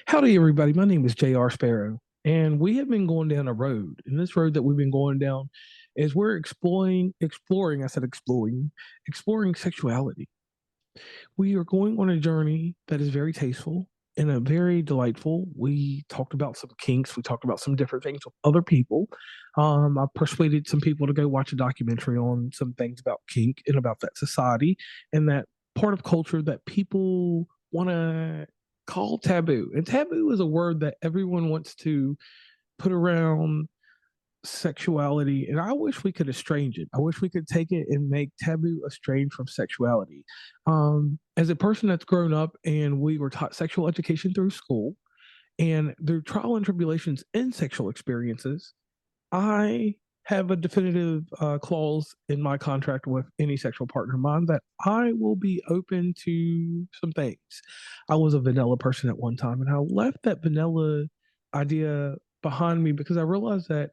Howdy, everybody. My name is J.R. Sparrow, and we have been going down a road. And this road that we've been going down is we're exploring sexuality. We are going on a journey that is very tasteful and a very delightful. We talked about some kinks. We talked about some different things with other people. I persuaded some people to go watch a documentary on some things about kink and about that society and that part of culture that people want to call taboo. And taboo is a word that everyone wants to put around sexuality, and I wish we could estrange it. I wish we could take it and make taboo estranged from sexuality. As a person that's grown up and we were taught sexual education through school and through trial and tribulations in sexual experiences, I have a definitive clause in my contract with any sexual partner of mine that I will be open to some things. I was a vanilla person at one time, and I left that vanilla idea behind me because I realized that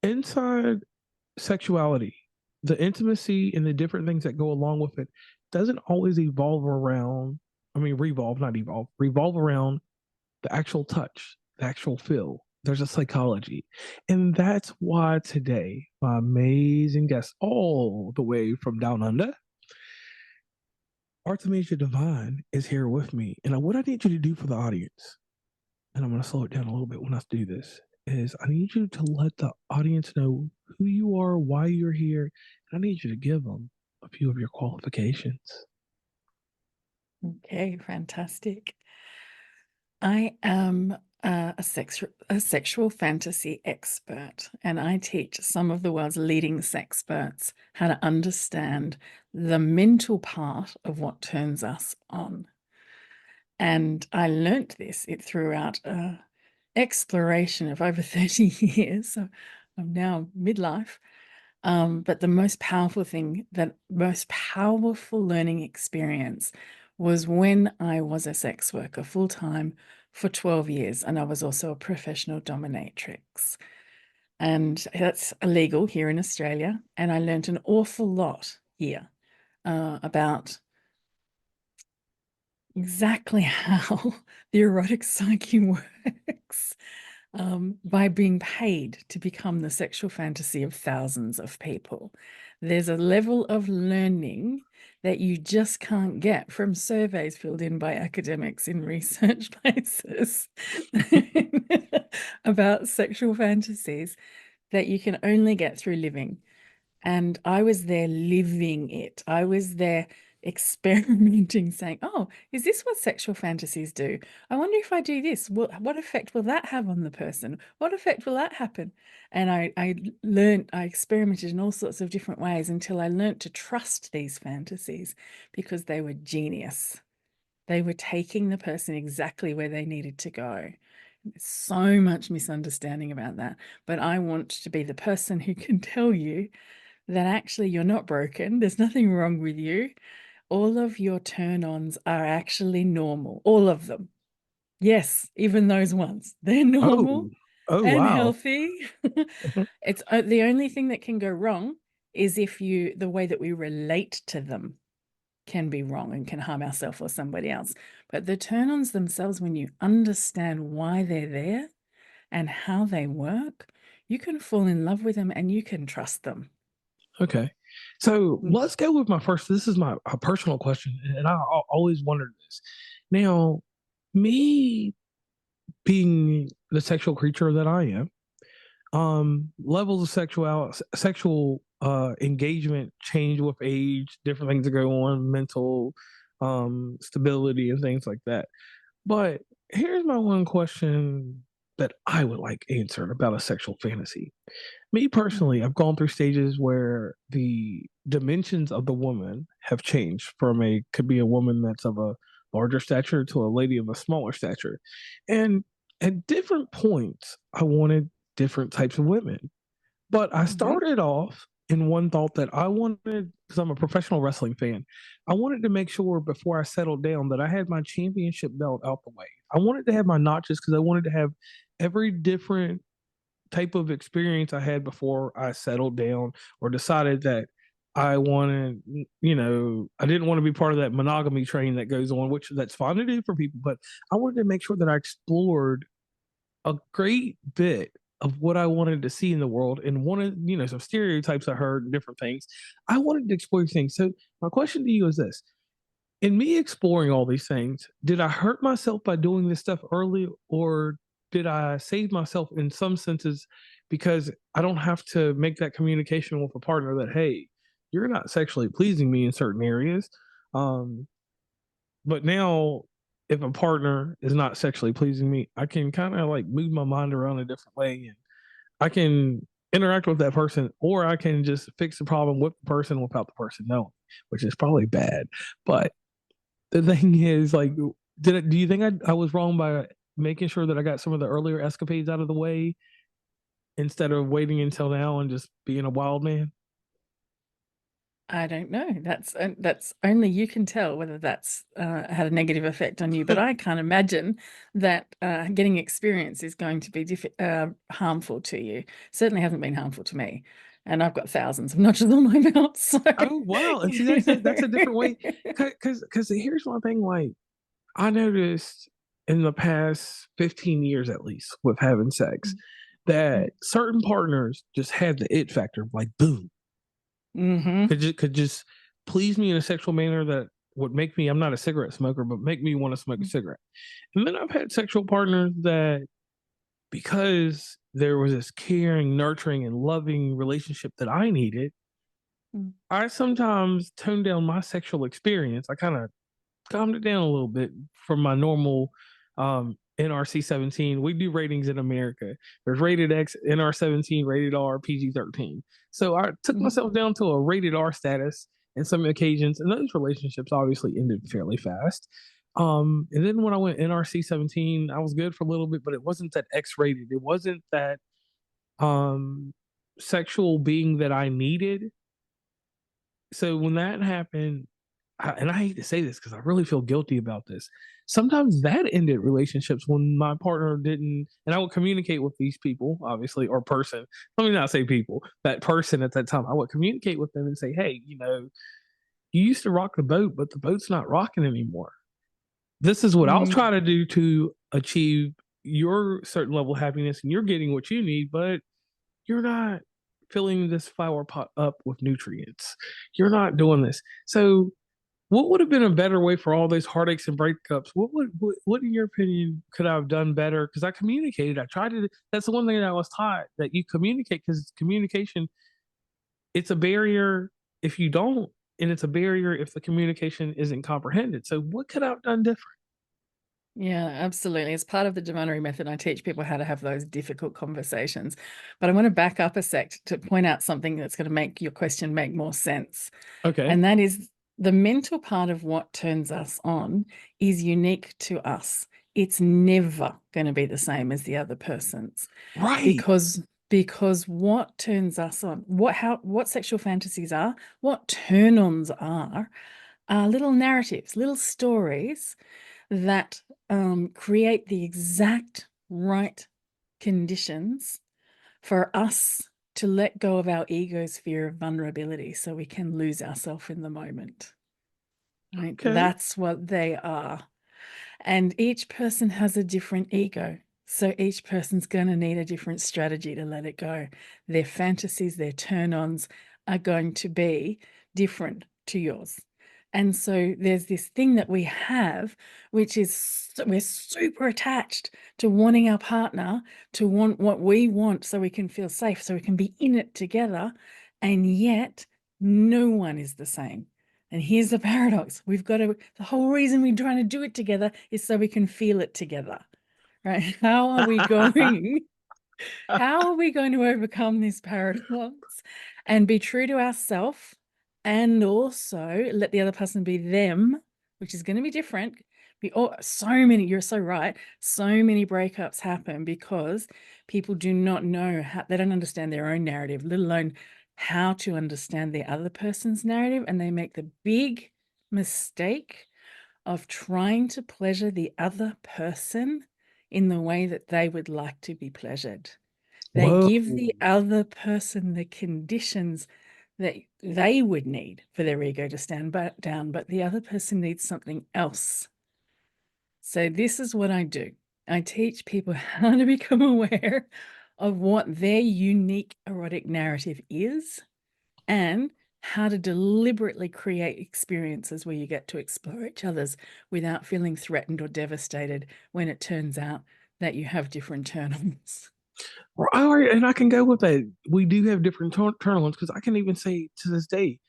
inside sexuality, the intimacy and the different things that go along with it doesn't always evolve around, revolve around the actual touch, the actual feel. There's a psychology. And that's why today, my amazing guest, all the way from down under, Artemisia de Vine, is here with me. And what I need you to do for the audience, and I'm going to slow it down a little bit when I do this, is I need you to let the audience know who you are, why you're here, and I need you to give them a few of your qualifications. Okay, fantastic. I am a sexual fantasy expert, and I teach some of the world's leading sexperts how to understand the mental part of what turns us on. And I learnt this throughout exploration of over 30 years. So I'm now midlife. But the most powerful learning experience was when I was a sex worker full-time for 12 years, and I was also a professional dominatrix. And that's illegal here in Australia. And I learned an awful lot here about exactly how the erotic psyche works. By being paid to become the sexual fantasy of thousands of people. There's a level of learning that you just can't get from surveys filled in by academics in research places about sexual fantasies that you can only get through living. And I was there living it. I was there experimenting, saying, oh, is this what sexual fantasies do? I wonder if I do this, what effect will that have on the person? What effect will that happen? And I learned, I experimented in all sorts of different ways until I learned to trust these fantasies because they were genius. They were taking the person exactly where they needed to go. There's so much misunderstanding about that. But I want to be the person who can tell you that actually you're not broken. There's nothing wrong with you. All of your turn-ons are actually normal. All of them. Yes, even those ones. They're normal Oh, oh, and wow. healthy. It's the only thing that can go wrong is if the way that we relate to them can be wrong and can harm ourselves or somebody else. But the turn-ons themselves, when you understand why they're there and how they work, you can fall in love with them and you can trust them. Okay. So let's go with my first. This is my a personal question, and I always wondered this. Now, me being the sexual creature that I am, levels of sexual engagement change with age, different things that go on, mental stability and things like that. But here's my one question that I would like answered about a sexual fantasy. Me personally, I've gone through stages where the dimensions of the woman have changed from could be a woman that's of a larger stature to a lady of a smaller stature. And at different points, I wanted different types of women. But I started off in one thought that I wanted, because I'm a professional wrestling fan, I wanted to make sure before I settled down that I had my championship belt out the way. I wanted to have my notches because I wanted to have every different type of experience I had before I settled down or decided that I wanted, I didn't want to be part of that monogamy train that goes on, which that's fine to do for people, but I wanted to make sure that I explored a great bit of what I wanted to see in the world and wanted, some stereotypes I heard and different things. I wanted to explore things. So my question to you is this: in me exploring all these things, did I hurt myself by doing this stuff early, or did I save myself in some senses because I don't have to make that communication with a partner that, hey, you're not sexually pleasing me in certain areas. Um, but now, if a partner is not sexually pleasing me, I can kind of like move my mind around a different way, and I can interact with that person, or I can just fix the problem with the person without the person knowing, which is probably bad. But the thing is, like, do you think I was wrong by making sure that I got some of the earlier escapades out of the way instead of waiting until now and just being a wild man? I don't know. That's only you can tell whether that's had a negative effect on you. But I can't imagine that getting experience is going to be harmful to you. Certainly hasn't been harmful to me, and I've got thousands of notches on my belt. So, Oh wow! And see, that's a different way. Because here's one thing: like, I noticed in the past 15 years, at least, with having sex, that certain partners just had the it factor, like boom, Mm-hmm. could just please me in a sexual manner that would make me. I'm not a cigarette smoker, but make me want to smoke a cigarette. And then I've had sexual partners that, because there was this caring, nurturing, and loving relationship that I needed, I sometimes toned down my sexual experience. I kind of calmed it down a little bit from my normal NRC 17. We do ratings in America. There's rated X, NR 17, rated R, PG 13. So I took myself down to a rated R status in some occasions, and those relationships obviously ended fairly fast. And then when I went NRC 17, I was good for a little bit, but it wasn't that X rated. It wasn't that um sexual being that I needed. So when that happened, and I hate to say this because I really feel guilty about this. Sometimes that ended relationships when my partner didn't, and I would communicate with these people, obviously, or person. Let me not say people, that person at that time. I would communicate with them and say, hey, you used to rock the boat, but the boat's not rocking anymore. This is what I'll try to do to achieve your certain level of happiness, and you're getting what you need, but you're not filling this flower pot up with nutrients. You're not doing this. So what would have been a better way for all those heartaches and breakups? What in your opinion could I have done better? Because I communicated. I tried to. That's the one thing that I was taught, that you communicate, because communication, it's a barrier if you don't, and it's a barrier if the communication isn't comprehended. So what could I have done different? Yeah, absolutely. As part of the Demonery method, I teach people how to have those difficult conversations. But I want to back up a sec to point out something that's going to make your question make more sense. Okay. And that is, the mental part of what turns us on is unique to us. It's never going to be the same as the other person's, Right. because what turns us on, what sexual fantasies are, what turn-ons are little narratives, little stories that create the exact right conditions for us to let go of our ego's fear of vulnerability so we can lose ourselves in the moment. Right? Okay. That's what they are. And each person has a different ego. So each person's going to need a different strategy to let it go. Their fantasies, their turn ons are going to be different to yours. And so there's this thing that we have, which is we're super attached to wanting our partner to want what we want so we can feel safe, so we can be in it together. And yet, no one is the same. And here's the paradox. The whole reason we're trying to do it together is so we can feel it together, right? How are we going to overcome this paradox and be true to ourselves, and also let the other person be them, which is going to be different? You're so right. So many breakups happen because people do not know they don't understand their own narrative, let alone how to understand the other person's narrative. And they make the big mistake of trying to pleasure the other person in the way that they would like to be pleasured. They Whoa. give the other person the conditions that they would need for their ego to stand back down, but the other person needs something else. So this is what I do. I teach people how to become aware of what their unique erotic narrative is and how to deliberately create experiences where you get to explore each other's without feeling threatened or devastated when it turns out that you have different turn-ons. All right, and I can go with that. We do have different turn-ons because I can even say to this day,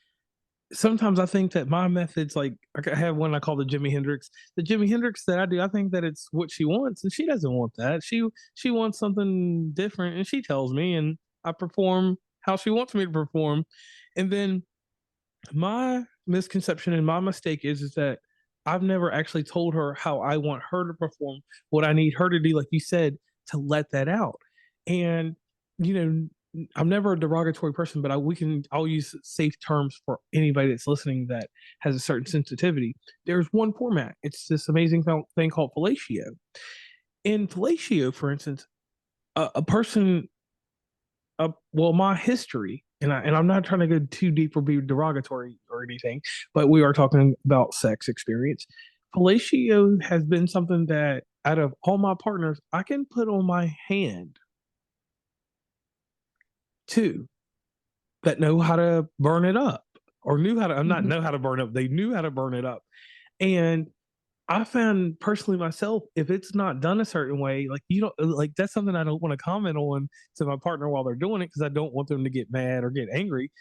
sometimes I think that my methods, like I have one I call the Jimi Hendrix. The Jimi Hendrix that I do, I think that it's what she wants, and she doesn't want that. She wants something different, and she tells me, and I perform how she wants me to perform. And then my misconception and my mistake is that I've never actually told her how I want her to perform, what I need her to do, like you said, to let that out. And you know, I'm never a derogatory person, but I'll use safe terms for anybody that's listening that has a certain sensitivity. There's one format. It's this amazing thing called fellatio. In fellatio, for instance, a person, well, my history, and I'm not trying to go too deep or be derogatory or anything, but we are talking about sex experience. Fellatio has been something that out of all my partners, I can put on my hand two that know how to burn it up or knew how to, I'm not know how to burn up, they knew how to burn it up. And I found personally myself, if it's not done a certain way, like you don't like that's something I don't want to comment on to my partner while they're doing it because I don't want them to get mad or get angry.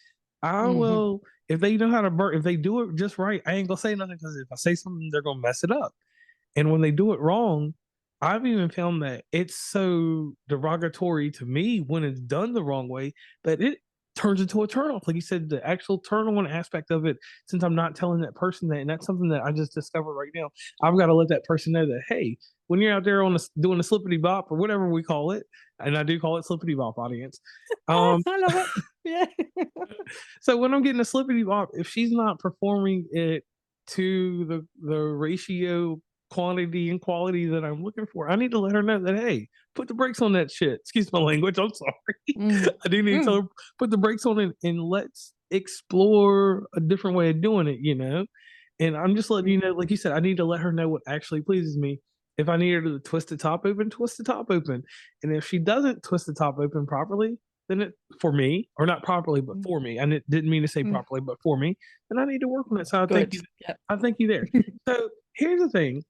I Mm-hmm. will, if they know how to burn, if they do it just right, I ain't gonna say nothing because if I say something, they're gonna mess it up. And when they do it wrong, I've even found that it's so derogatory to me when it's done the wrong way that it turns into a turnoff. Like you said, the actual turn on aspect of it, since I'm not telling that person that, and that's something that I just discovered right now, I've got to let that person know that, hey, when you're out there on doing a slippity bop or whatever we call it, and I do call it slippity bop, audience. Um, I love it. Yeah. so when I'm getting a slippity bop, if she's not performing it to the ratio, quantity, and quality that I'm looking for, I need to let her know that, hey, put the brakes on that shit. Excuse my language. I'm sorry. Mm. I do need to tell her put the brakes on it and let's explore a different way of doing it. And I'm just letting you know, like you said, I need to let her know what actually pleases me. If I need her to twist the top open, twist the top open. And if she doesn't twist the top open properly, then it for me, or not properly, but for me, and it didn't mean to say Mm. properly, but for me, then I need to work on it. So I thank Good. you. Yep. I thank you there. So here's the thing: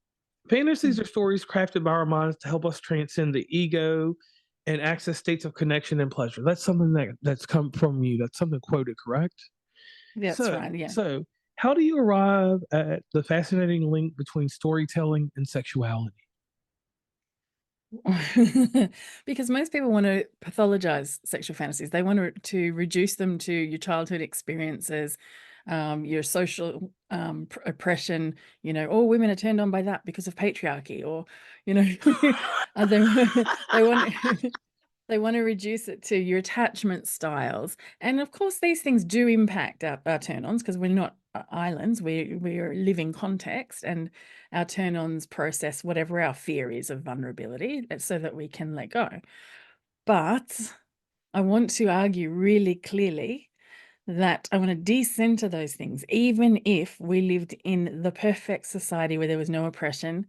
fantasies are stories crafted by our minds to help us transcend the ego and access states of connection and pleasure. That's something that's come from you. That's something quoted, correct? That's So, right. Yeah. so how do you arrive at the fascinating link between storytelling and sexuality? Because most people want to pathologize sexual fantasies. They want to reduce them to your childhood experiences, your social oppression. All women are turned on by that because of patriarchy, or they want they want to reduce it to your attachment styles. And of course, these things do impact our turn-ons because we're not islands. We're living context, and our turn-ons process whatever our fear is of vulnerability so that we can let go. But I want to argue really clearly that I want to decenter those things, even if we lived in the perfect society where there was no oppression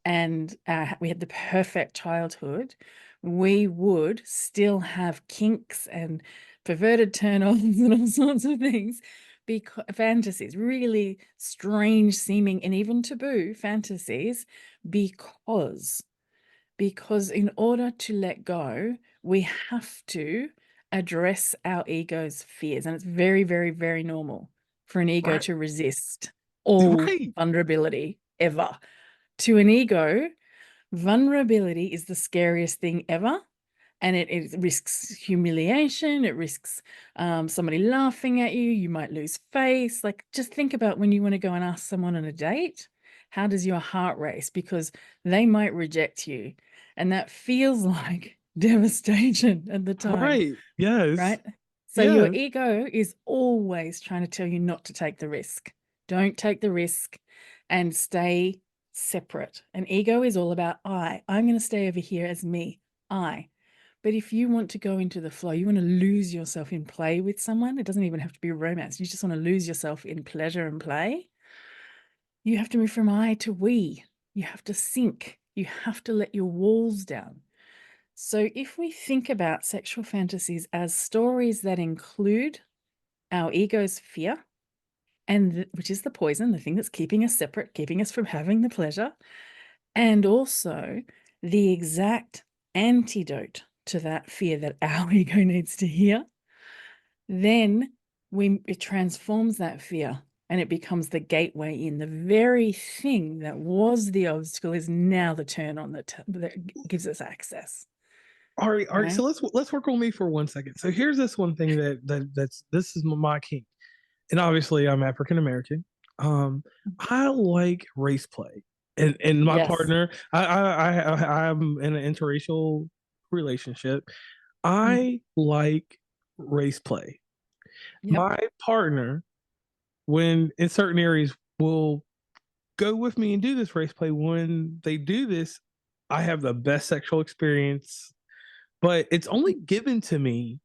and we had the perfect childhood, we would still have kinks and perverted turn-ons and all sorts of things, because fantasies, really strange seeming and even taboo fantasies, because in order to let go, we have to address our ego's fears. And it's very, very, very normal for an ego Right, to resist all right, vulnerability ever. To an ego, vulnerability is the scariest thing ever. And it risks humiliation. It risks somebody laughing at you. You might lose face. Like, just think about when you want to go and ask someone on a date, how does your heart race? Because they might reject you. And that feels like devastation at the time, right. Yes, right? So your yes. ego is always trying to tell you not to take the risk. Don't take the risk and stay separate. An ego is all about I. I'm going to stay over here as me. I. But if you want to go into the flow, you want to lose yourself in play with someone, it doesn't even have to be romance. You just want to lose yourself in pleasure and play. You have to move from I to we. You have to sink. You have to let your walls down. So if we think about sexual fantasies as stories that include our ego's fear, and which is the poison, the thing that's keeping us separate, keeping us from having the pleasure, and also the exact antidote to that fear that our ego needs to hear, then it transforms that fear and it becomes the gateway in. The very thing that was the obstacle is now the turn on that gives us access. All right, all right. Right? So let's work on me for 1 second. So here's this one thing that's this is my kink, and obviously I'm African American. I like race play, and my Yes. partner, I'm in an interracial relationship. Mm. I like race play. Yep. My partner, when in certain areas, will go with me and do this race play. When they do this, I have the best sexual experience, but it's only given to me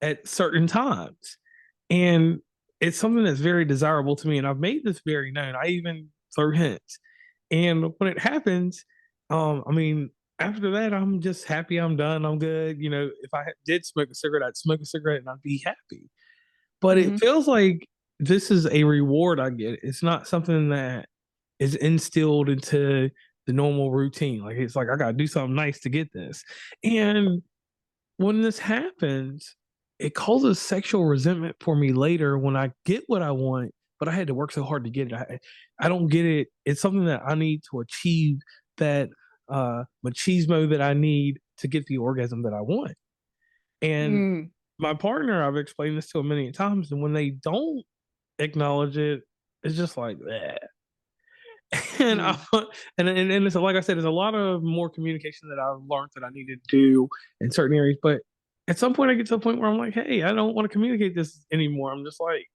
at certain times. And it's something that's very desirable to me. And I've made this very known. I even throw hints. And when it happens, I mean, after that, I'm just happy I'm done. I'm good. You know, if I did smoke a cigarette, I'd smoke a cigarette and I'd be happy. But it Mm-hmm. feels like this is a reward I get. It's not something that is instilled into the normal routine. Like it's like I gotta do something nice to get this. And when this happens, it causes sexual resentment for me later when I get what I want, but I had to work so hard to get it. I don't get it. It's something that I need to achieve that machismo that I need to get the orgasm that I want. And Mm. my partner, I've explained this to him many times, and when they don't acknowledge it, it's just like that. And I, Mm. and it's like I said, there's a lot of more communication that I've learned that I need to do in certain areas. But at some point, I get to a point where I'm like, hey, I don't want to communicate this anymore. I'm just like,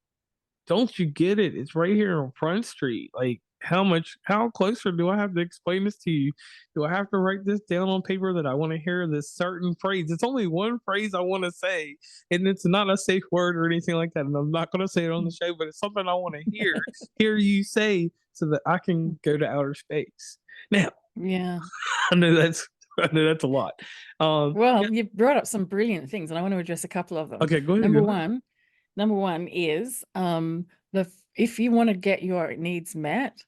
don't you get it? It's right here on Front Street. Like, how closer do I have to explain this to you? Do I have to write this down on paper that I want to hear this certain phrase? It's only one phrase I want to say, and it's not a safe word or anything like that. And I'm not going to say it on the show, but it's something I want to hear you say so that I can go to outer space. Now, Yeah. I know that's I know that's a lot. Well, you brought up some brilliant things, and I want to address a couple of them. Okay, go ahead. Number Go ahead. one, number one is if you want to get your needs met,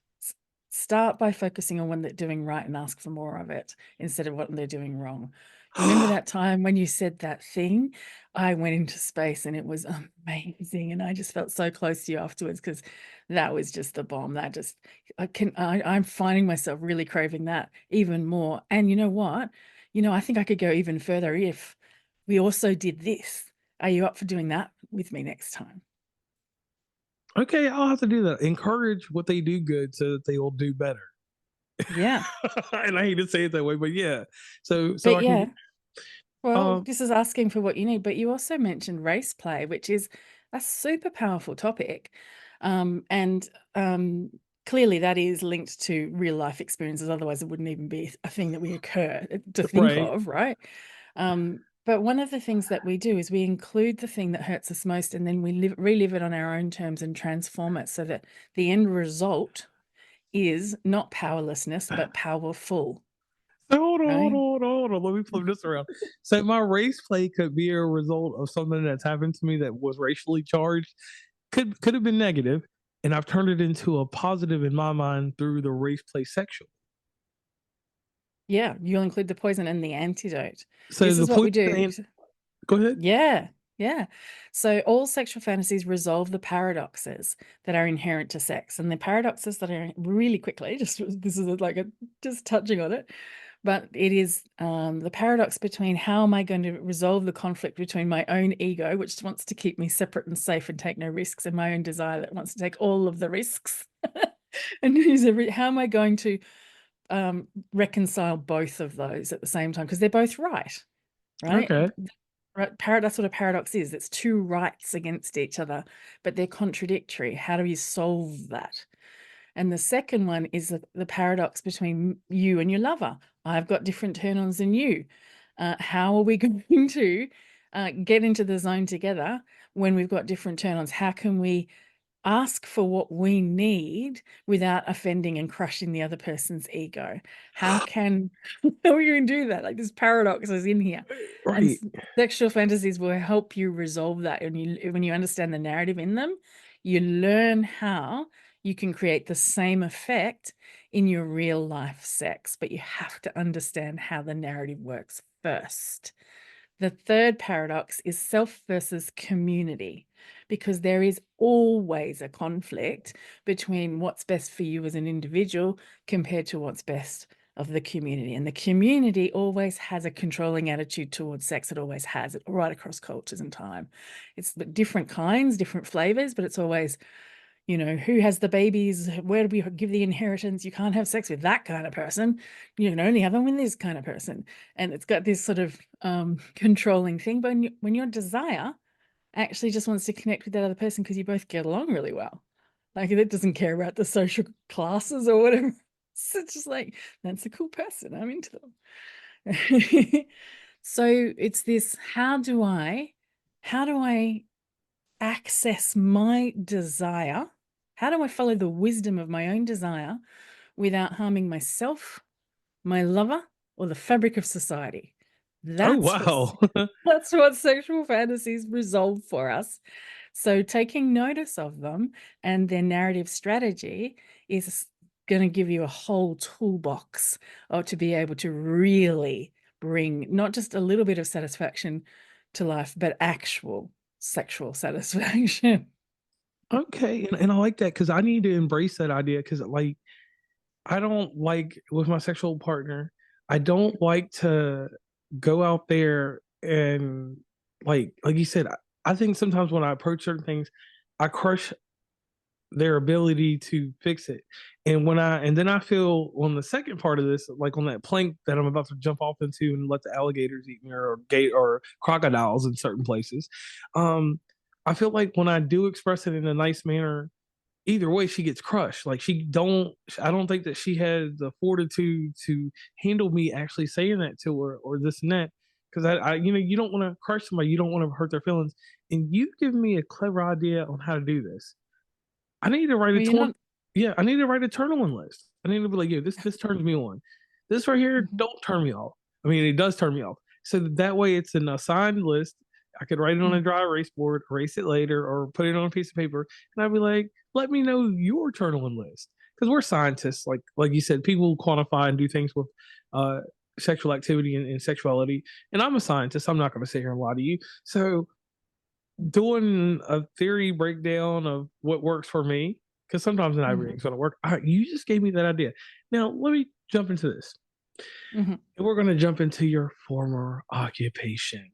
start by focusing on what they're doing right and ask for more of it instead of what they're doing wrong. Remember that time when you said that thing? I went into space and it was amazing, and I just felt so close to you afterwards because that was just the bomb. That just I'm finding myself really craving that even more. And you know what? I think I could go even further if we also did this. Are you up for doing that with me next time? Okay, I'll have to do that. Encourage what they do good so that they will do better. Yeah. And I hate to say it that way, but yeah. So But I can yeah, well, um this is asking for what you need, but you also mentioned race play, which is a super powerful topic. And clearly that is linked to real life experiences. Otherwise, it wouldn't even be a thing that we occur to think right. of, right? But one of the things that we do is we include the thing that hurts us most, and then we relive it on our own terms and transform it so that the end result is not powerlessness, but powerful, So right? hold on. Let me flip this around. So my race play could be a result of something that's happened to me that was racially charged. Could have been negative, and I've turned it into a positive in my mind through the race play sexual. Yeah, you'll include the poison and the antidote. So This the is what we poison do. and go ahead. Yeah, yeah. So all sexual fantasies resolve the paradoxes that are inherent to sex. And the paradoxes that are really quickly, just this is like just touching on it, but it is the paradox between how am I going to resolve the conflict between my own ego, which wants to keep me separate and safe and take no risks, and my own desire that wants to take all of the risks and use how am I going to reconcile both of those at the same time? Because they're both right, right? Okay. Right, that's what a paradox is. It's two rights against each other, but they're contradictory. How do you solve that? And the second one is the paradox between you and your lover. I've got different turn-ons than you. How are we going to get into the zone together when we've got different turn-ons? How can we ask for what we need without offending and crushing the other person's ego? How can how are you going to do that? Like, this paradox is in here. And Right. sexual fantasies will help you resolve that. And when you understand the narrative in them, you learn how you can create the same effect in your real life sex, but you have to understand how the narrative works first. The third paradox is self versus community, because there is always a conflict between what's best for you as an individual compared to what's best of the community. And the community always has a controlling attitude towards sex. It always has it right across cultures and time. It's different kinds, different flavors, but it's always, who has the babies? Where do we give the inheritance? You can't have sex with that kind of person. You can only have them with this kind of person. And it's got this sort of controlling thing. But when your desire actually just wants to connect with that other person because you both get along really well, like, it doesn't care about the social classes or whatever. So it's just like, that's a cool person, I'm into them. So it's this, how do I access my desire? How do I follow the wisdom of my own desire without harming myself, my lover, or the fabric of society? Oh, That's wow. that's what sexual fantasies resolve for us. So taking notice of them and their narrative strategy is going to give you a whole toolbox to be able to really bring not just a little bit of satisfaction to life, but actual sexual satisfaction. Okay. And I like that because I need to embrace that idea because, like, I don't like with my sexual partner, I don't like to go out there and like you said, I think sometimes when I approach certain things, I crush their ability to fix it. And then I feel on the second part of this, like on that plank that I'm about to jump off into and let the alligators eat me or gate or crocodiles in certain places. Um, I feel like when I do express it in a nice manner, either way she gets crushed. Like I don't think that she has the fortitude to handle me actually saying that to her or this and that. Because you don't want to crush somebody, you don't want to hurt their feelings. And you've given me a clever idea on how to do this. I need to write a Well, you're torn. not. Yeah, I need to write a turn on list. I need to be like, yeah, this turns me on. This right here Mhm. don't turn me off. I mean, it does turn me off. So that way, it's an assigned list. I could write it on a Mhm. dry erase board, erase it later, or put it on a piece of paper, and I'd be like, let me know your turn on list because we're scientists. Like you said, people quantify and do things with uh, sexual activity and sexuality. And I'm a scientist. I'm not going to sit here and lie to you. So doing a theory breakdown of what works for me because sometimes not Mhm. everything's going to work. You just gave me that idea. Now let me jump into this, Mhm. and we're going to jump into your former occupation.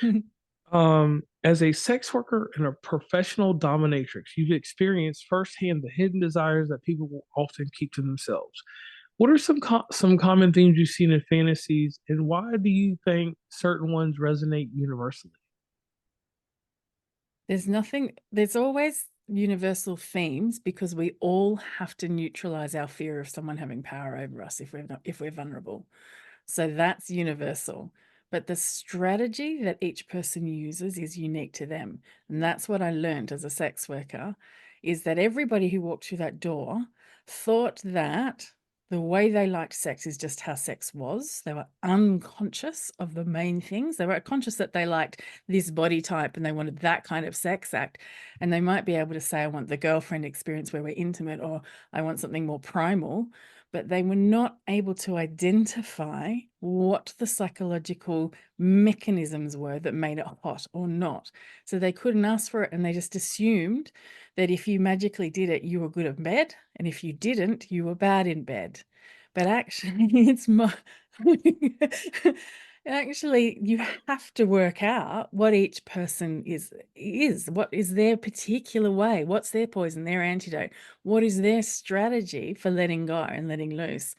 Mhm. As a sex worker and a professional dominatrix, you've experienced firsthand the hidden desires that people will often keep to themselves. What are some common themes you've seen in fantasies, and why do you think certain ones resonate universally? There's always universal themes because we all have to neutralize our fear of someone having power over us if we're vulnerable. So that's universal. But the strategy that each person uses is unique to them. And that's what I learned as a sex worker, is that everybody who walked through that door thought that the way they liked sex is just how sex was. They were unconscious of the main things. They were conscious that they liked this body type and they wanted that kind of sex act. And they might be able to say, I want the girlfriend experience where we're intimate, or I want something more primal, but they were not able to identify what the psychological mechanisms were that made it hot or not. So they couldn't ask for it, and they just assumed that if you magically did it, you were good in bed, and if you didn't, you were bad in bed. But actually, it's more. Actually, you have to work out what each person is. What is their particular way? What's their poison, their antidote? What is their strategy for letting go and letting loose?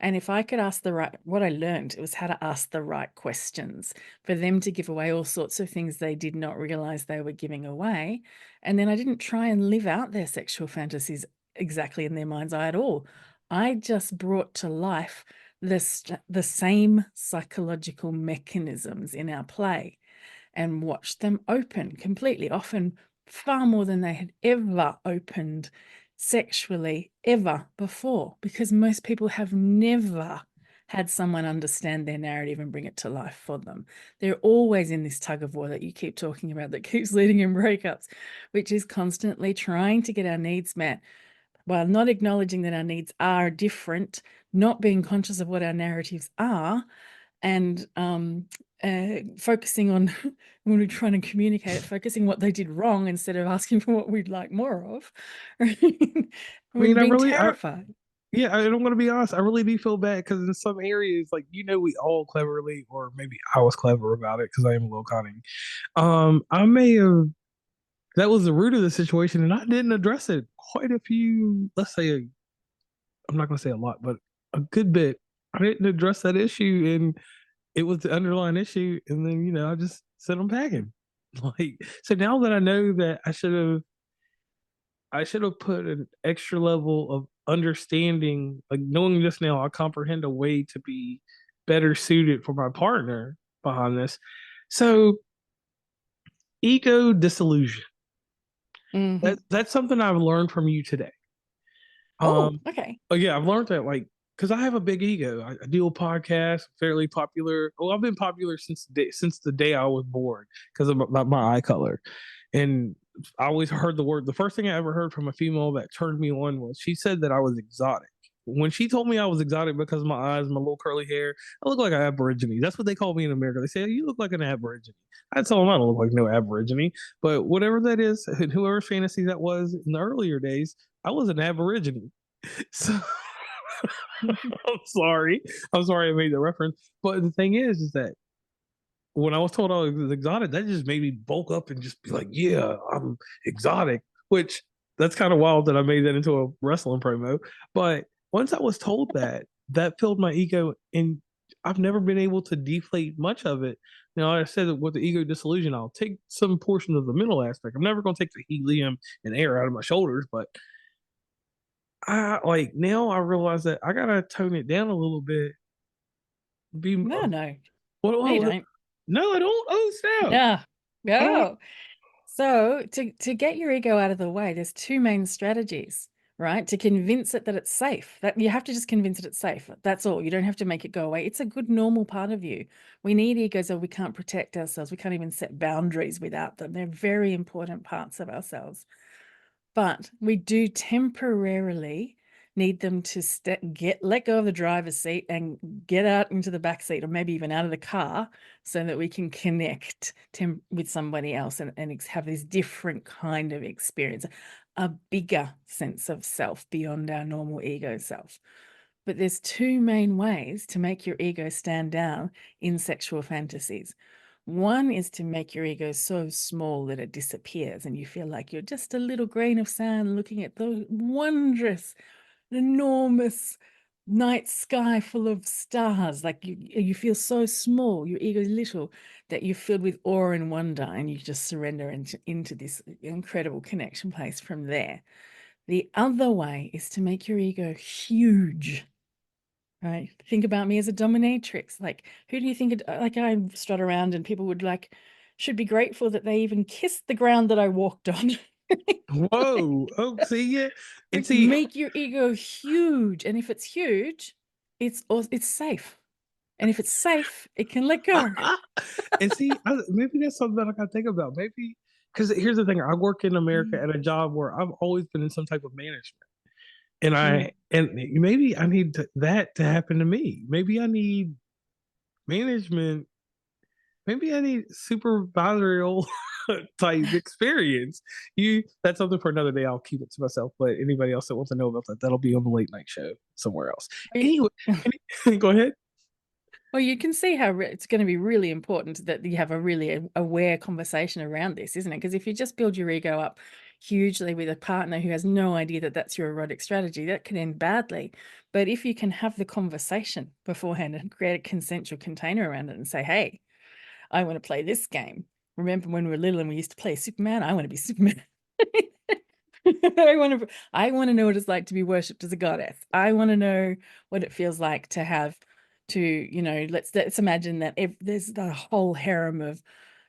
And if I could ask what I learned, it was how to ask the right questions for them to give away all sorts of things they did not realize they were giving away. And then I didn't try and live out their sexual fantasies exactly in their mind's eye at all. I just brought to life the same psychological mechanisms in our play and watch them open completely, often far more than they had ever opened sexually ever before, because most people have never had someone understand their narrative and bring it to life for them. They're always in this tug of war that you keep talking about that keeps leading in breakups, which is constantly trying to get our needs met while not acknowledging that our needs are different, not being conscious of what our narratives are, and focusing on when we're trying to communicate it, focusing what they did wrong instead of asking for what we'd like more of. I We're mean, being terrified. yeah, I'm going to be honest. I really do feel bad because in some areas, like, we all cleverly, or maybe I was clever about it because I am a little cunning. I may have, that was the root of the situation, and I didn't address it quite a few, let's say, I'm not going to say a lot, but a good bit. I didn't address that issue, and it was the underlying issue. And then, I just sent them packing. Like, so now that I know that I should have put an extra level of understanding, like knowing this now, I comprehend a way to be better suited for my partner behind this. So, ego disillusion. Mm-hmm. That's something I've learned from you today. Oh, Um, okay. but yeah, I've learned that, like, because I have a big ego. I do a podcast, fairly popular. Well, I've been popular since the day I was born because of my eye color. And I always heard the word. The first thing I ever heard from a female that turned me on was she said that I was exotic. When she told me I was exotic because of my eyes, my little curly hair, I look like an aborigine. That's what they call me in America. They say, you look like an aborigine. I told them I don't look like no aborigine, but whatever that is, and whoever fantasy that was in the earlier days, I was an aborigine. So I'm sorry. I'm sorry I made the reference. But the thing is that when I was told I was exotic, that just made me bulk up and just be like, yeah, I'm exotic, which that's kind of wild that I made that into a wrestling promo. But once I was told that, that filled my ego, and I've never been able to deflate much of it. Now, I said that with the ego disillusion, I'll take some portion of the mental aspect. I'm never going to take the helium and air out of my shoulders, but I like now I realize that I gotta tone it down a little bit. Be No, no, no, you what? don't. No, I don't. Oh, snap! No, I don't. no. So to get your ego out of the way, there's two main strategies, right? To convince it that it's safe. That you have to just convince it it's safe. That's all. You don't have to make it go away. It's a good normal part of you. We need egos or we can't protect ourselves. We can't even set boundaries without them. They're very important parts of ourselves. But we do temporarily need them to let go of the driver's seat and get out into the back seat, or maybe even out of the car, so that we can connect with somebody else and have this different kind of experience, a bigger sense of self beyond our normal ego self. But there's two main ways to make your ego stand down in sexual fantasies. One is to make your ego so small that it disappears and you feel like you're just a little grain of sand looking at the wondrous, enormous night sky full of stars. Like you feel so small, your ego is little, that you're filled with awe and wonder, and you just surrender into this incredible connection place from there. The other way is to make your ego huge. Right. Think about me as a dominatrix. Like, who do you think, like, I strut around and people would should be grateful that they even kissed the ground that I walked on. Whoa. Oh, see it, and Like, see, make your ego huge. And if it's huge, it's safe. And if it's safe, it can let go. and see. Maybe that's something that I gotta think about. Maybe because here's the thing: I work in America at a job where I've always been in some type of management, and Mm. maybe I need that to happen to me. Maybe I need management. Maybe I need supervisorial type experience. That's something for another day. I'll keep it to myself. But anybody else that wants to know about that, that'll be on the late night show somewhere else. Anyway, go ahead. Well, you can see how it's going to be really important that you have a really aware conversation around this, isn't it? Because if you just build your ego up hugely with a partner who has no idea that that's your erotic strategy, that can end badly. But if you can have the conversation beforehand and create a consensual container around it and say, hey, I want to play this game. Remember when we were little and we used to play Superman? I want to be Superman. I want to know what it's like to be worshipped as a goddess. I want to know what it feels like to have to, you know, let's imagine that there's the whole harem of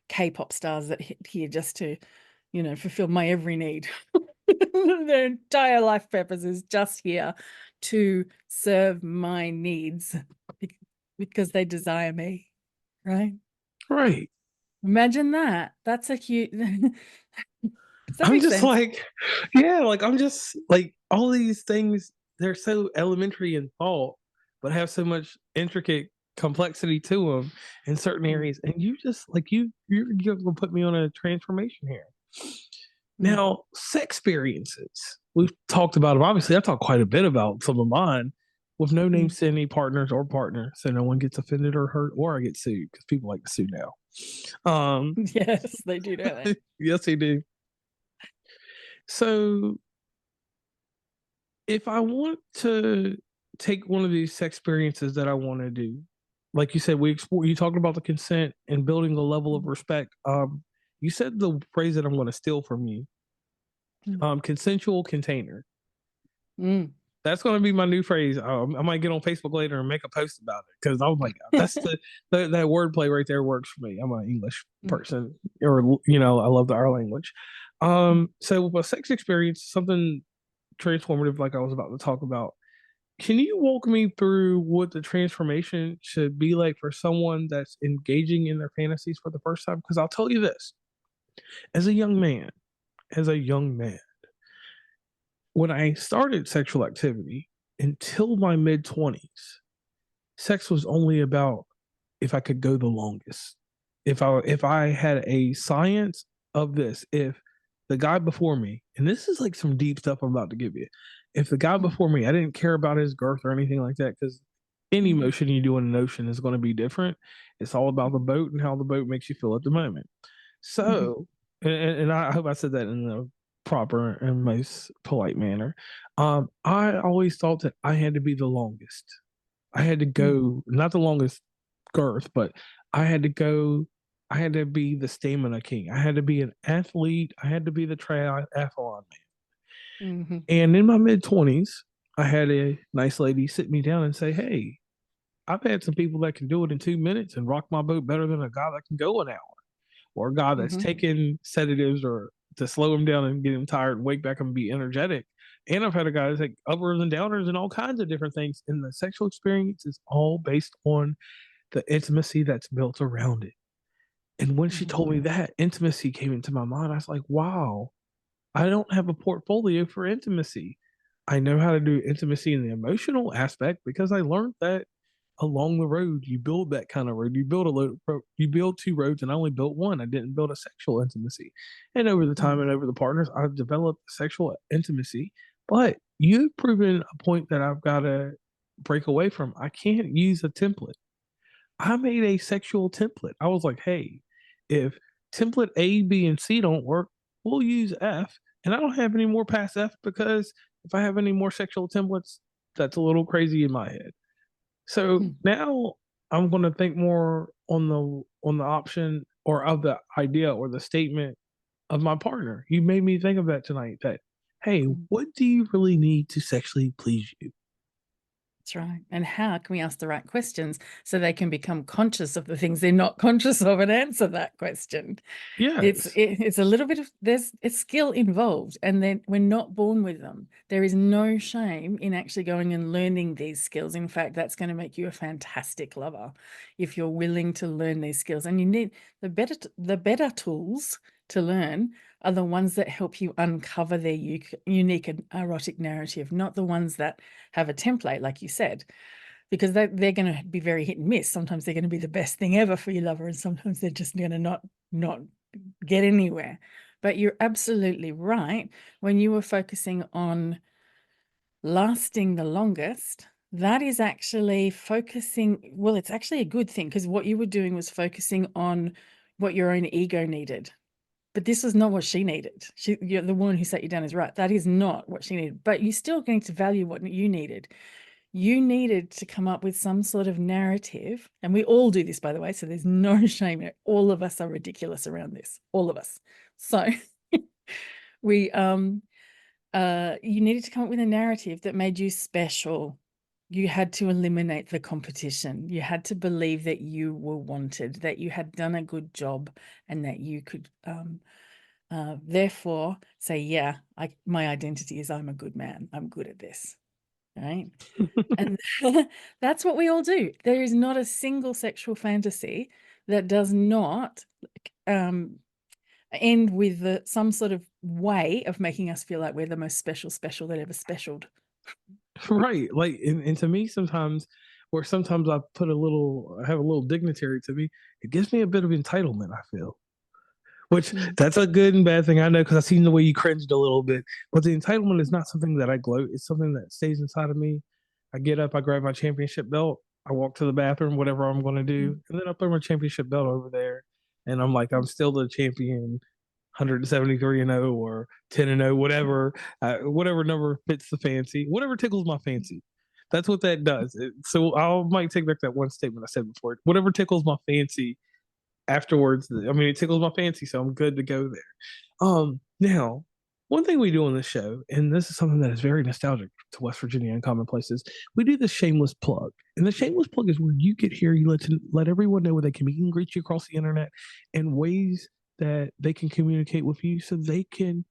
K-pop stars that hit here just to, you know, fulfill my every need. Their entire life purpose is just here to serve my needs because they desire me, right? Right. Imagine that. That's a huge. Does that I'm make just sense? like, yeah, like I'm just like all these things, they're so elementary in thought, but have so much intricate complexity to them in certain Mm, areas. And you just like you're gonna put me on a transformation here. mm, Now, sex experiences. We've talked about them. Obviously, I've talked quite a bit about some of mine with no names mm. to any partners or partner, so no one gets offended or hurt or I get sued because people like to sue now. Yes, they do, don't they? Yes, they do. So if I want to take one of these sex experiences that I want to do, like you said, you talked about the consent and building a level of Mm, respect. You said the phrase that I'm going to steal from you. mm, Consensual container. mm. That's going to be my new phrase. I might get on Facebook later and make a post about it because I was like, that's that wordplay right there works for me. I'm an English Mm, person, or you know, I love our language. mm. So with a sex experience, something transformative, like I was about to talk about. Can you walk me through what the transformation should be like for someone that's engaging in their fantasies for the first time? Because I'll tell you this, as a young man, as a young man, when I started sexual activity until my mid 20s, sex was only about if I could go the longest. If I had a science of this, if the guy before me, and this is like some deep stuff I'm about to give you, if the guy Mm, before me, I didn't care about his girth or anything like that, because any mm, motion you do in an ocean is going to be different. It's all about the boat and how the boat makes you feel at the moment. mhm, So, and I hope I said that in a proper and most polite manner. I always thought that I had to be the longest. I had to mm, go, not the longest girth, but I had to go. I had to be the stamina king. I had to be an athlete. I had to be the triathlon man. mhm, And in my mid 20s, I had a nice lady sit me down and say, "Hey, I've had some people that can do it in 2 minutes and rock my boat better than a guy that can go an hour, or a guy that's mhm, taking sedatives or to slow him down and get him tired and wake back and be energetic." And I've had a guy that's like uppers and downers and all kinds of different things. And the sexual experience is all based on the intimacy that's built around it. And when she mhm, told me that, intimacy came into my mind. I was like, wow, I don't have a portfolio for intimacy. I know how to do intimacy in the emotional aspect because I learned that along the road. You build that kind of road. You build two roads, and I only built one. I didn't build a sexual intimacy. And over the time mhm, and over the partners, I've developed sexual intimacy. But you've proven a point that I've got to break away from. I can't use a template. I made a sexual template. I was like, hey, if template A, B, and C don't work, we'll use F. And I don't have any more past F because if I have any more sexual templates, that's a little crazy in my head. So mm. now I'm going to think more on the option or of the idea or the statement of my partner. You made me think of that tonight. That hey, Mm. what do you really need to sexually please you? That's right. And how can we ask the right questions so they can become conscious of the things they're not conscious of and answer that question? Yes. It's a little bit of there's a skill involved, and then we're not born with them. There is no shame in actually going and learning these skills. In fact, that's going to make you a fantastic lover if you're willing to learn these skills. And you need the better tools to learn are the ones that help you uncover their unique and erotic narrative, not the ones that have a template, like you said, because they're going to be very hit and miss. Sometimes they're going to be the best thing ever for your lover, and sometimes they're just going to not get anywhere. But you're absolutely right. When you were focusing on lasting the longest, that is actually focusing, well, it's actually a good thing because what you were doing was focusing on what your own ego needed. But this was not what she needed. You're the woman who sat you down is right. That is not what she needed. But you're still going to value what you needed. You needed to come up with some sort of narrative, and we all do this, by the way, so there's no shame in it. All of us are ridiculous around this, all of us. So we you needed to come up with a narrative that made you special, you had to eliminate the competition. You had to believe that you were wanted, that you had done a good job, and that you could therefore say, yeah, my identity is I'm a good man. I'm good at this. Right. And that's what we all do. There is not a single sexual fantasy that does not end with some sort of way of making us feel like we're the most special that ever specialed. Right. Like, and to me, sometimes, or sometimes I have a little dignitary to me. It gives me a bit of entitlement, I feel. Which Mm. that's a good and bad thing, I know, because I've seen the way you cringed a little bit. But the entitlement is not something that I gloat. It's something that stays inside of me. I get up, I grab my championship belt, I walk to the bathroom, whatever I'm going to do, and then I throw my championship belt over there, and I'm like, I'm still the champion, 173-0 or 10-0, whatever number fits the fancy, whatever tickles my fancy. That's what that does. So I might take back that one statement I said before. Whatever tickles my fancy afterwards. I mean, it tickles my fancy, so I'm good to go there. Now, one thing we do on this show, and this is something that is very nostalgic to West Virginia and common places, we do the shameless plug. And the shameless plug is where you get here, you let everyone know where they can meet and greet you across the internet and ways that they can communicate with you so they can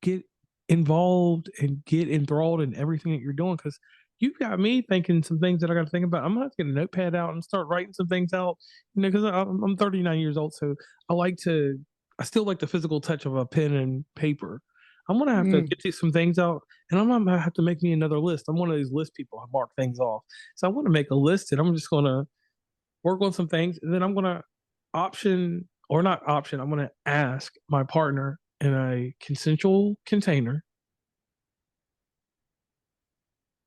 get involved and get enthralled in everything that you're doing. Because you've got me thinking some things that I got to think about. I'm gonna have to get a notepad out and start writing some things out. Because I'm 39 years old, so I still like the physical touch of a pen and paper. I'm gonna have to Mm. get some things out, and I'm gonna have to make me another list. I'm one of these list people. I mark things off, so I want to make a list, and I'm just gonna work on some things, and then I'm gonna option or not option. I'm gonna ask my partner in a consensual container,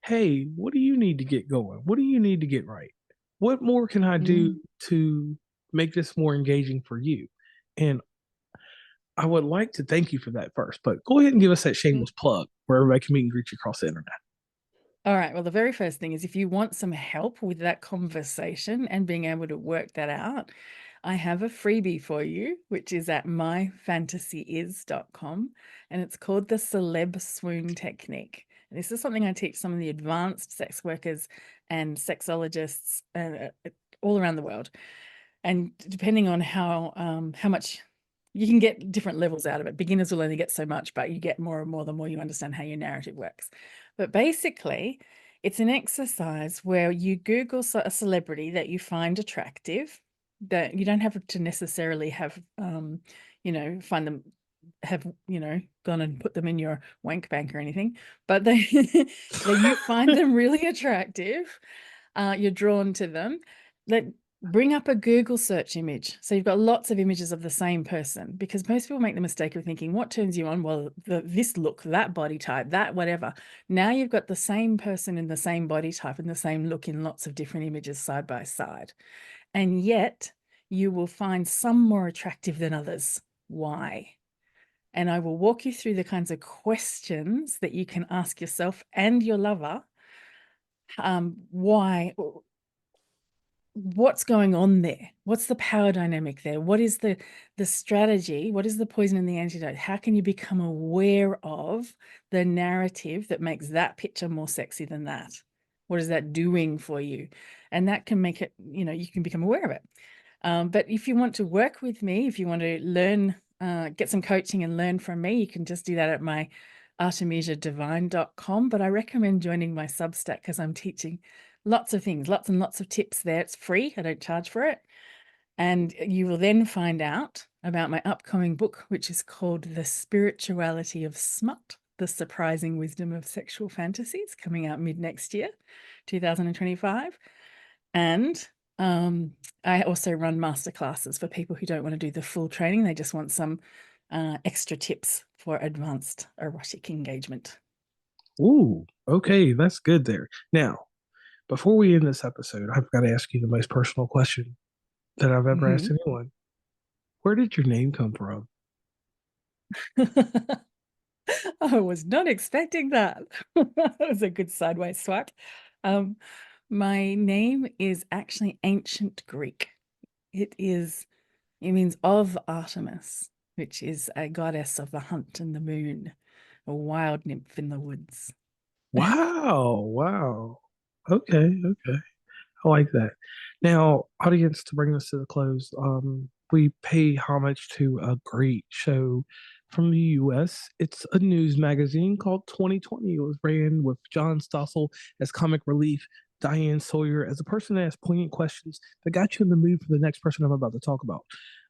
hey, what do you need to get going? What do you need to get right? What more can I do Mm. to make this more engaging for you? And I would like to thank you for that first, but go ahead and give us that Mm. shameless plug where everybody can meet and greet you across the internet. All right. Well, the very first thing is if you want some help with that conversation and being able to work that out, I have a freebie for you, which is at myfantasyis.com, and it's called the celeb swoon technique. And this is something I teach some of the advanced sex workers and sexologists all around the world. And depending on how much you can get different levels out of it. Beginners will only get so much, but you get more and more the more you understand how your narrative works. But basically, it's an exercise where you Google a celebrity that you find attractive, that you don't have to necessarily have, find them, have, gone and put them in your wank bank or anything, but that you find them really attractive. You're drawn to them. Let Bring up a Google search image. So you've got lots of images of the same person, because most people make the mistake of thinking, what turns you on? Well, this look, that body type, that whatever. Now you've got the same person in the same body type and the same look in lots of different images side by side. And yet you will find some more attractive than others. Why? And I will walk you through the kinds of questions that you can ask yourself and your lover. Why? What's going on there? What's the power dynamic there? What is the strategy? What is the poison and the antidote? How can you become aware of the narrative that makes that picture more sexy than that? What is that doing for you? And that can make it, you can become aware of it. But if you want to work with me, if you want to learn, get some coaching and learn from me, you can just do that at my artemisiadevine.com. But I recommend joining my Substack because I'm teaching lots of things, lots and lots of tips there. It's free. I don't charge for it. And you will then find out about my upcoming book, which is called The Spirituality of Smut, The Surprising Wisdom of Sexual Fantasies, coming out mid next year, 2025. And I also run masterclasses for people who don't want to do the full training. They just want some extra tips for advanced erotic engagement. Ooh, okay, that's good there. Now, before we end this episode, I've got to ask you the most personal question that I've ever asked Mhm. anyone. Where did your name come from? I was not expecting that. That was a good sideways swap. Um, my name is actually ancient Greek. It means of Artemis, which is a goddess of the hunt and the moon, a wild nymph in the woods. Wow, wow. Okay, okay. I like that. Now, audience, to bring this to the close, we pay homage to a great show from the US. It's a news magazine called 2020. It was ran with John Stossel as comic relief, Diane Sawyer as a person that asked poignant questions that got you in the mood for the next person I'm about to talk about.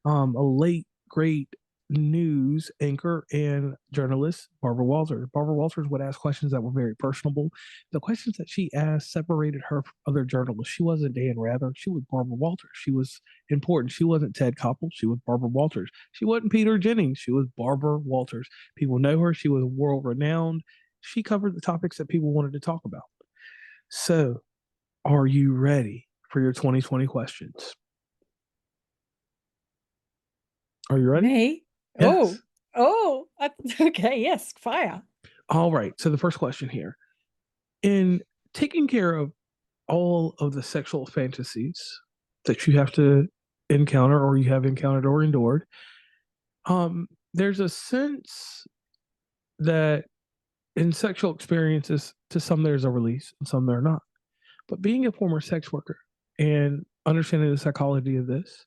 A late, great news anchor and journalist, Barbara Walters. Barbara Walters would ask questions that were very personable. The questions that she asked separated her from other journalists. She wasn't Dan Rather. She was Barbara Walters. She was important. She wasn't Ted Koppel. She was Barbara Walters. She wasn't Peter Jennings. She was Barbara Walters. People know her. She was world renowned. She covered the topics that people wanted to talk about. So, are you ready for your 2020 questions? Are you ready? Me? Yes. Okay, yes, fire. All right. So, the first question here, in taking care of all of the sexual fantasies that you have to encounter or you have encountered or endured, there's a sense that in sexual experiences, to some there's a release and some there are not. But being a former sex worker and understanding the psychology of this,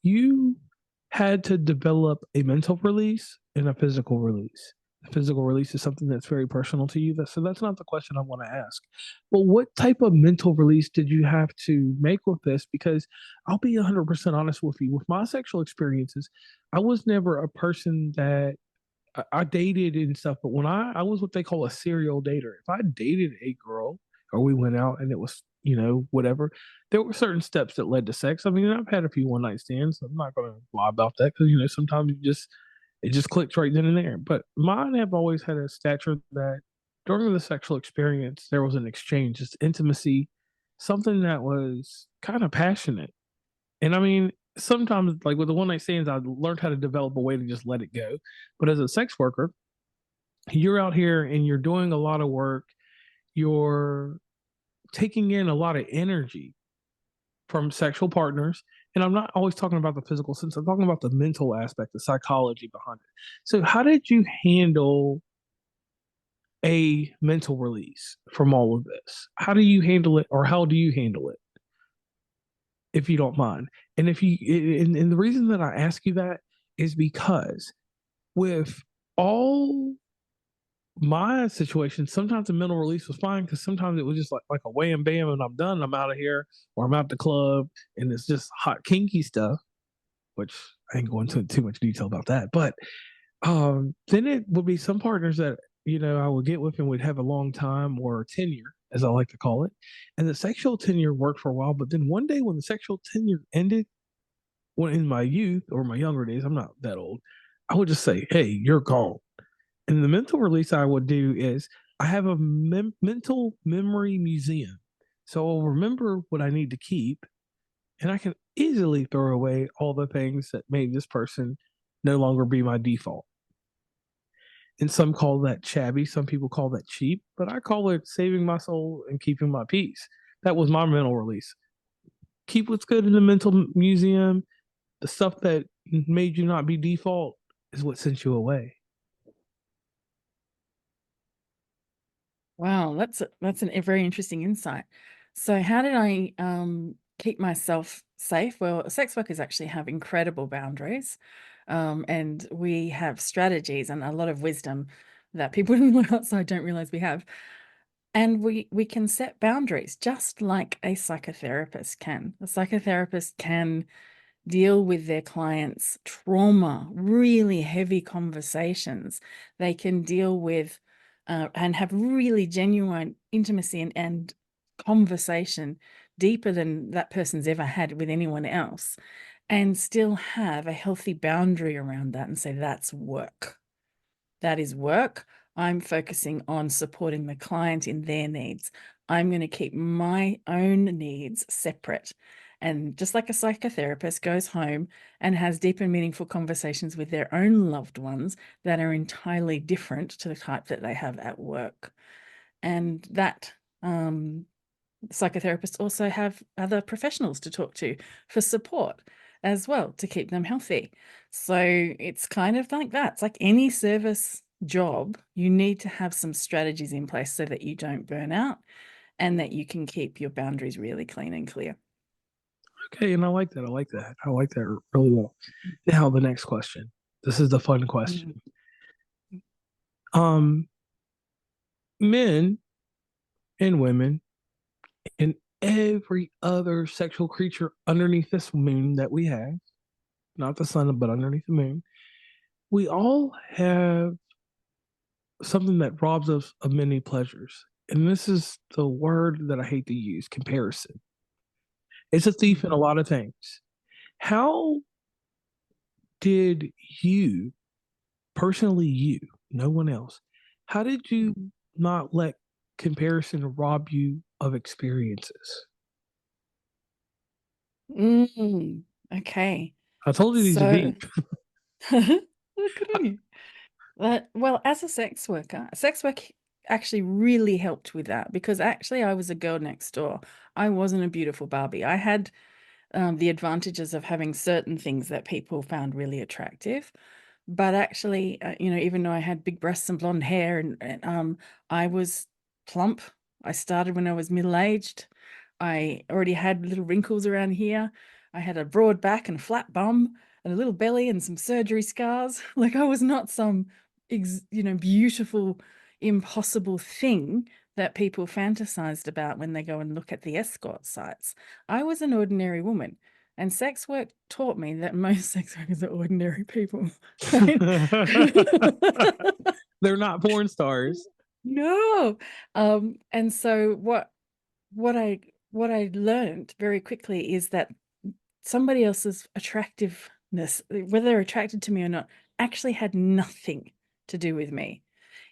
you had to develop a mental release and a physical release. The physical release is something that's very personal to you. So that's not the question I want to ask. But what type of mental release did you have to make with this? Because I'll be 100% honest with you. With my sexual experiences, I was never a person that I dated and stuff, but when I was what they call a serial dater. If I dated a girl or we went out and it was, whatever, there were certain steps that led to sex. I mean, I've had a few one night stands. I'm not going to lie about that because, sometimes it just clicks right then and there. But mine have always had a stature that during the sexual experience, there was an exchange, just intimacy, something that was kind of passionate. And I mean, sometimes like with the one night stands, I learned how to develop a way to just let it go. But as a sex worker, you're out here and you're doing a lot of work. You're taking in a lot of energy from sexual partners. And I'm not always talking about the physical sense, I'm talking about the mental aspect, the psychology behind it. So, how did you handle a mental release from all of this? How do you handle it, or how do you handle it, if you don't mind? And if you, and the reason that I ask you that is because with all my situation, sometimes the mental release was fine because sometimes it was just like a wham bam and I'm done. I'm out of here, or I'm out the club and it's just hot kinky stuff, which I ain't going into too much detail about that. But then it would be some partners that I would get with and would have a long time or tenure, as I like to call it, and the sexual tenure worked for a while. But then one day when the sexual tenure ended, when in my youth or my younger days, I'm not that old, I would just say, "Hey, you're gone." And the mental release I would do is I have a mental memory museum. So I'll remember what I need to keep, and I can easily throw away all the things that made this person no longer be my default. And some call that shabby, some people call that cheap, but I call it saving my soul and keeping my peace. That was my mental release. Keep what's good in the mental museum. The stuff that made you not be default is what sent you away. Wow, that's a very interesting insight. So how did I keep myself safe? Well, sex workers actually have incredible boundaries, and we have strategies and a lot of wisdom that people outside don't realize we have. And we can set boundaries just like a psychotherapist can. A psychotherapist can deal with their clients' trauma, really heavy conversations. They can deal with and have really genuine intimacy and conversation deeper than that person's ever had with anyone else, and still have a healthy boundary around that and say, that's work. That is work. I'm focusing on supporting the client in their needs. I'm going to keep my own needs separate. And just like a psychotherapist goes home and has deep and meaningful conversations with their own loved ones that are entirely different to the type that they have at work. And that psychotherapists also have other professionals to talk to for support as well to keep them healthy. So it's kind of like that. It's like any service job, you need to have some strategies in place so that you don't burn out and that you can keep your boundaries really clean and clear. Okay, and I like that. I like that. I like that really well. Now the next question. This is the fun question. Mm. Um, Men and women and every other sexual creature underneath this moon that we have, not the sun, but underneath the moon, we all have something that robs us of many pleasures. And this is the word that I hate to use, comparison. It's a thief in a Mhm. lot of things. How did you, personally you, no one else, how did you not let comparison rob you of experiences? Mm. Okay. I told you these are So, deep. good on you. Well, as a sex work actually really helped with that because actually I was a girl next door. I wasn't a beautiful Barbie. I had the advantages of having certain things that people found really attractive. But actually, even though I had big breasts and blonde hair and I was plump. I started when I was middle-aged. I already had little wrinkles around here. I had a broad back and a flat bum and a little belly and some surgery scars. Like I was not some, beautiful, impossible thing that people fantasized about when they go and look at the escort sites. I was an ordinary woman. And sex work taught me that most sex workers are ordinary people, right? They're not porn stars. No. And so what I what I learned very quickly is that somebody else's attractiveness, whether they're attracted to me or not, actually had nothing to do with me.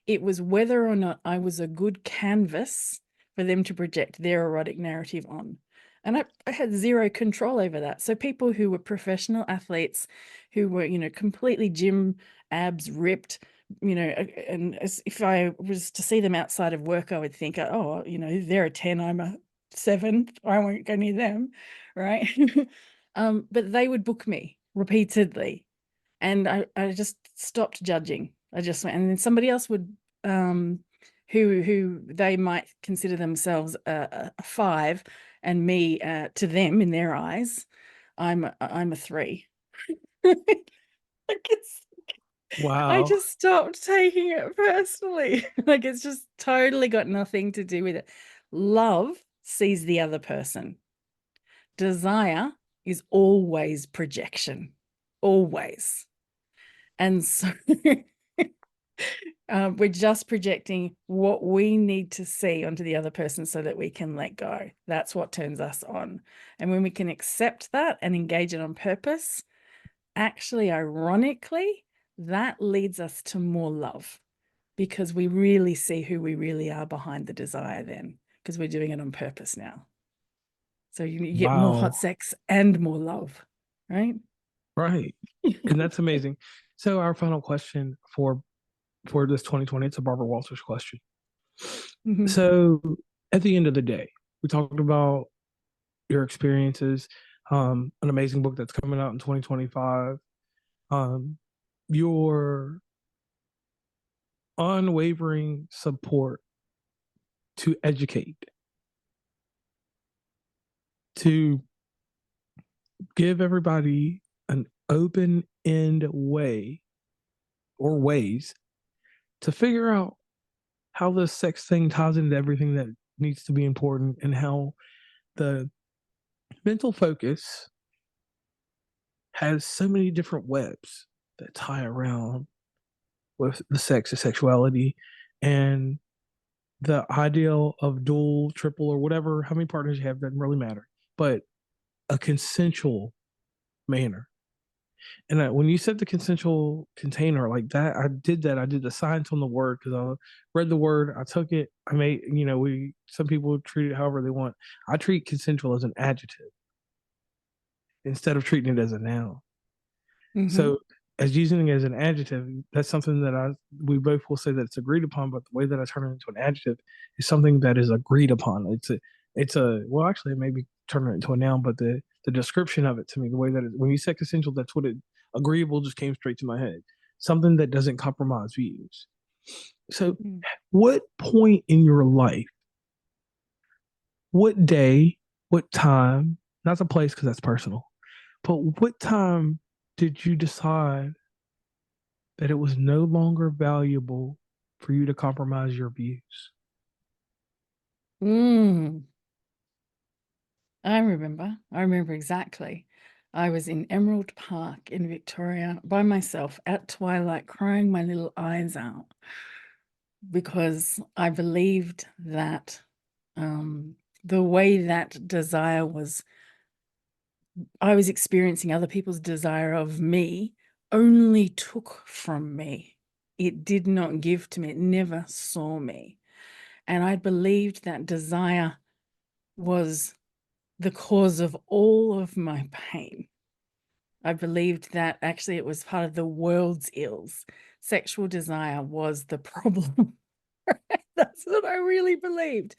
It was whether or not I was a good canvas for them to project their erotic narrative on. And I had zero control over that. So people who were professional athletes, who were, completely gym abs ripped, and if I was to see them outside of work, I would think, oh, they're a 10, I'm a 7, I won't go near them, right? But they would book me repeatedly. And I just stopped judging. I just went, and then somebody else would, um, who they might consider themselves a 5, and me, to them in their eyes, I'm a 3. Like I Wow. just stopped taking it personally. Like it's just totally got nothing to do with it. Love sees the other person. Desire is always projection, always. And so we're just projecting what we need to see onto the other person so that we can let go. That's what turns us on. And when we can accept that and engage it on purpose, actually, ironically, that leads us to more love because we really see who we really are behind the desire then, because we're doing it on purpose now. So you get more hot Wow. sex and more love, right? Right. And that's amazing. So our final question for this 2020, it's a Barbara Walters question. Mhm. So at the end of the day, we talked about your experiences, an amazing book that's coming out in 2025, um, your unwavering support to educate, to give everybody an open end way or ways to figure out how the sex thing ties into everything that needs to be important and how the mental focus has so many different webs that tie around with the sex and sexuality and the ideal of dual, triple, or whatever, how many partners you have doesn't really matter, but a consensual manner. And when you said the consensual container like that, I did that. I did the science on the word because I read the word, I took it, I made, some people treat it however they want. I treat consensual as an adjective instead of treating it as a noun. Mhm. So as using it as an adjective, that's something that we both will say that it's agreed upon, but the way that I turn it into an adjective is something that is agreed upon. It's a well, actually, maybe turn it into a noun, but the description of it to me, the way that when you said essential, that's what it agreeable just came straight to my head. Something that doesn't compromise views. So, Mhm. what point in your life what day, what time, not the place because that's personal, but what time did you decide that it was no longer valuable for you to compromise your views? Mm, I remember. I remember exactly. I was in Emerald Park in Victoria by myself at twilight, crying my little eyes out because I believed that the way that desire was, I was experiencing other people's desire of me only took from me. It did not give to me. It never saw me. And I believed that desire was the cause of all of my pain. I believed that actually it was part of the world's ills. Sexual desire was the problem. That's what I really believed.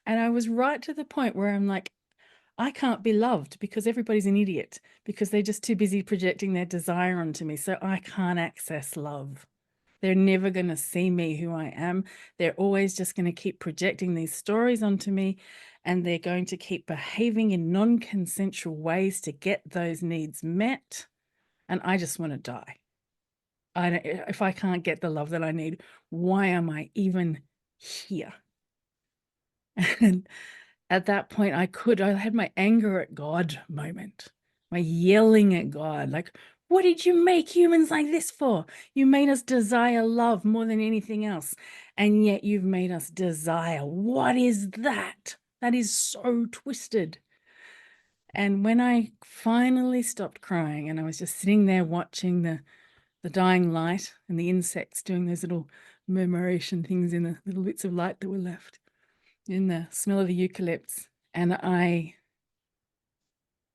And I was right to the point where I'm like, I can't be loved because everybody's an idiot because they're just too busy projecting their desire onto me. So I can't access love. They're never going to see me who I am. They're always just going to keep projecting these stories onto me, and they're going to keep behaving in non-consensual ways to get those needs met. And I just want to die. If I can't get the love that I need, why am I even here? And at that point, I had my anger at God moment, my yelling at God, like, what did you make humans like this for? You made us desire love more than anything else. And yet you've made us desire. What is that? That is so twisted. And when I finally stopped crying and I was just sitting there watching the dying light and the insects doing those little murmuration things in the little bits of light that were left, in the smell of the eucalypts, and I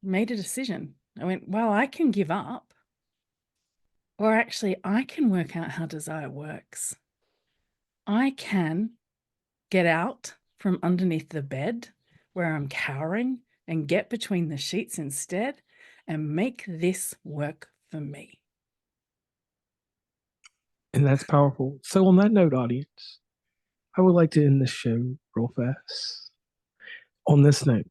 made a decision. I went, well, I can give up, or actually, I can work out how desire works. I can get out from underneath the bed where I'm cowering and get between the sheets instead and make this work for me. And that's powerful. So, on that note, audience, I would like to end this show real fast. On this note,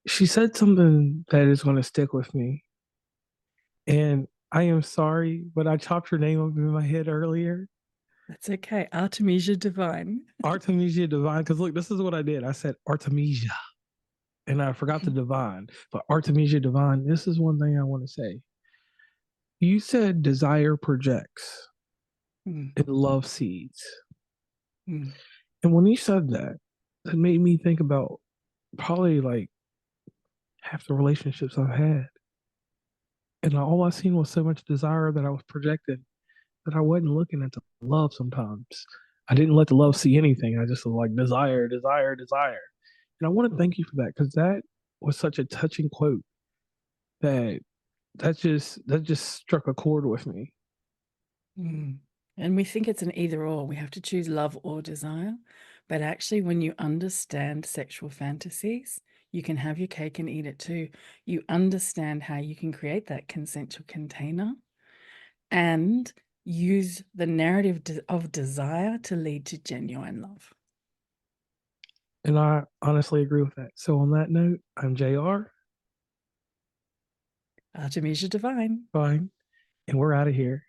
she said something that is going to stick with me. And I am sorry, but I chopped her name up in my head earlier. That's okay. Artemisia de Vine. Artemisia Divine. Because look, this is what I did. I said Artemisia and I forgot the divine. But Artemisia Divine, this is one thing I want to say. You said desire projects Mm, and love seeds. mm, And when you said that, that made me think about probably like half the relationships I've had. And all I seen was so much desire that I was projecting that I wasn't looking at the love sometimes. I didn't let the love see anything. I just was like desire, desire, desire. And I want to thank you for that because that was such a touching quote that that just struck a chord with me. mm. And we think it's an either or. We have to choose love or desire. But actually, when you understand sexual fantasies, you can have your cake and eat it too. You understand how you can create that consensual container and use the narrative of desire to lead to genuine love. And I honestly agree with that. So on that note, I'm JR. Artemisia Divine. Fine. And we're out of here.